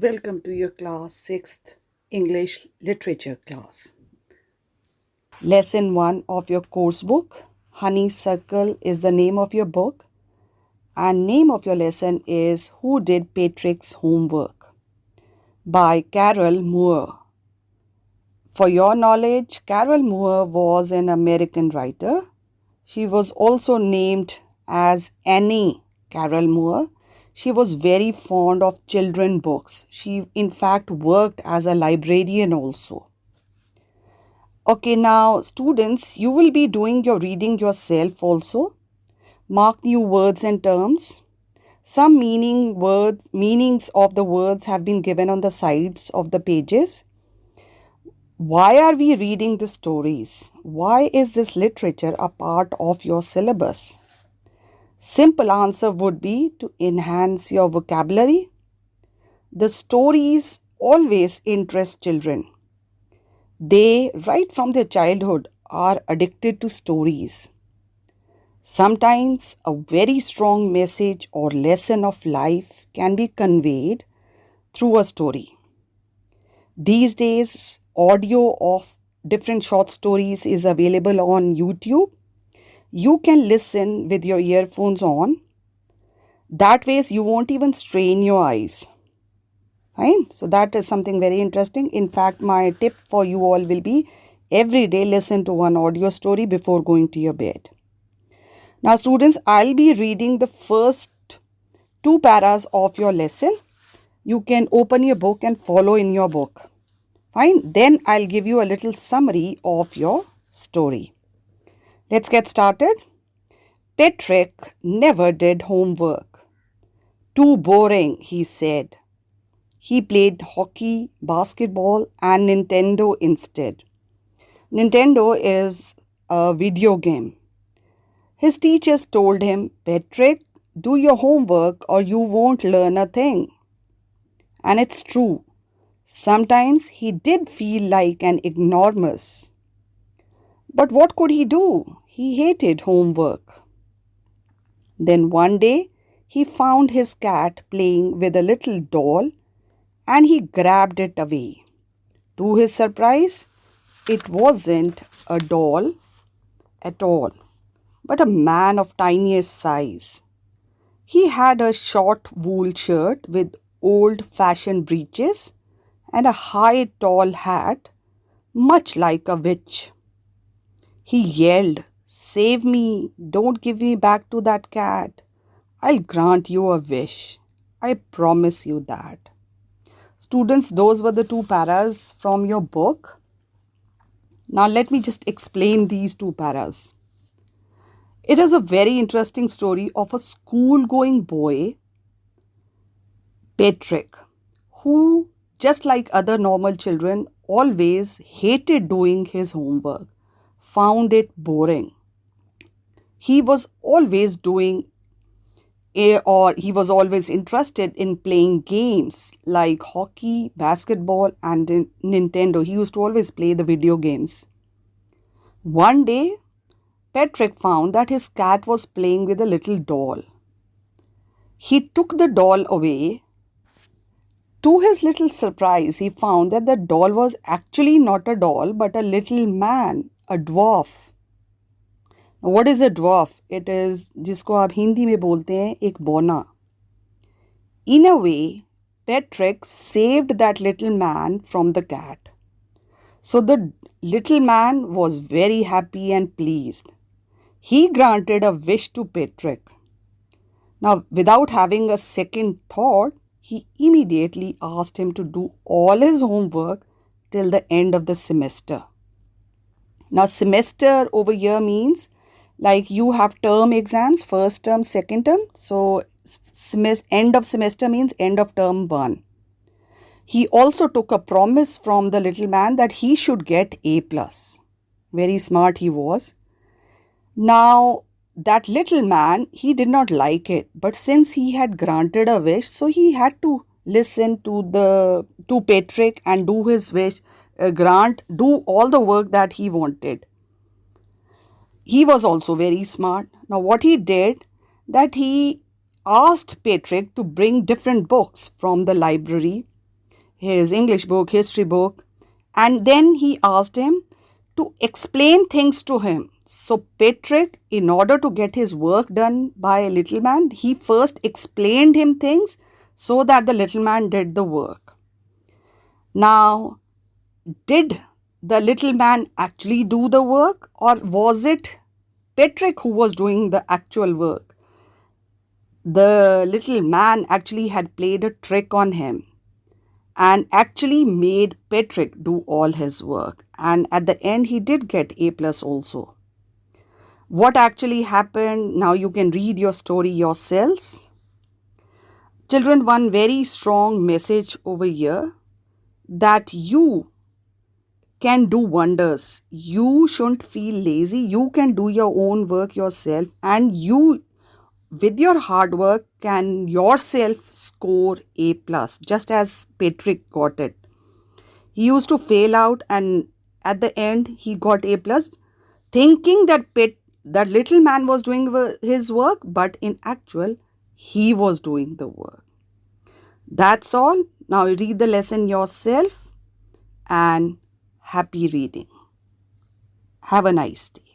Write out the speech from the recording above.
Welcome to your class 6th English literature class. Lesson 1 of your course book. Honeysuckle is the name of your book, and name of your lesson is Who Did Patrick's Homework by Carol Moore. For your knowledge, Carol Moore was an American writer. She was also named as Annie Carol Moore. She was very fond of children books. She in fact worked as a librarian also. Okay, now students, you will be doing your reading yourself also. Mark new words and terms. Some meanings of the words have been given on the sides of the pages. Why are we reading the stories? Why is this literature a part of your syllabus? Simple answer would be to enhance your vocabulary. The stories always interest children. They, right from their childhood, are addicted to stories. Sometimes a very strong message or lesson of life can be conveyed through a story. These days, audio of different short stories is available on YouTube. You can listen with your earphones on. That way, you won't even strain your eyes. Fine. So that is something very interesting. In fact, my tip for you all will be every day listen to one audio story before going to your bed. Now, students, I'll be reading the first 2 paras of your lesson. You can open your book and follow in your book. Fine. Then I'll give you a little summary of your story. Let's get started. Patrick never did homework. Too boring, he said. He played hockey, basketball, and Nintendo instead. Nintendo is a video game. His teachers told him, Patrick, do your homework or you won't learn a thing. And it's true. Sometimes he did feel like an ignoramus. But what could he do? He hated homework. Then one day, he found his cat playing with a little doll and he grabbed it away. To his surprise, it wasn't a doll at all, but a man of tiniest size. He had a short wool shirt with old-fashioned breeches and a high tall hat, much like a witch. He yelled, Save me, don't give me back to that cat. I'll grant you a wish. I promise you that. Students, those were the 2 paras from your book. Now let me just explain these 2 paras. It is a very interesting story of a school-going boy, Patrick, who, just like other normal children, always hated doing his homework, found it boring. He was always he was always interested in playing games like hockey, basketball, and Nintendo. He used to always play the video games. One day, Patrick found that his cat was playing with a little doll. He took the doll away. To his little surprise, he found that the doll was actually not a doll but a little man, a dwarf. What is a dwarf? It is जिसको आप हिंदी में बोलते हैं एक बौना. In a way, Patrick saved that little man from the cat. So the little man was very happy and pleased. He granted a wish to Patrick. Now, without having a second thought, he immediately asked him to do all his homework till the end of the semester. Now, semester over here means like you have term exams, first term, second term. So, end of semester means end of term 1. He also took a promise from the little man that he should get A+. Very smart he was. Now, that little man, he did not like it. But since he had granted a wish, so he had to listen to Patrick and do his wish, do all the work that he wanted. He was also very smart. Now what he did, that he asked Patrick to bring different books from the library his English book, history book, and then he asked him to explain things to him. So Patrick, in order to get his work done by little man, he first explained him things so that the little man did the work. Now, did the little man actually do the work, or was it Patrick who was doing the actual work? The little man actually had played a trick on him and actually made Patrick do all his work. And at the end, he did get A plus also. What actually happened? Now you can read your story yourselves. Children, one very strong message over here, that you can do wonders. You shouldn't feel lazy. You can do your own work yourself, and you, with your hard work, can yourself score A plus, just as Patrick got it. He used to fail out, and at the end he got A plus, thinking that that little man was doing his work, but in actual he was doing the work. That's all. Now read the lesson yourself, and happy reading. Have a nice day.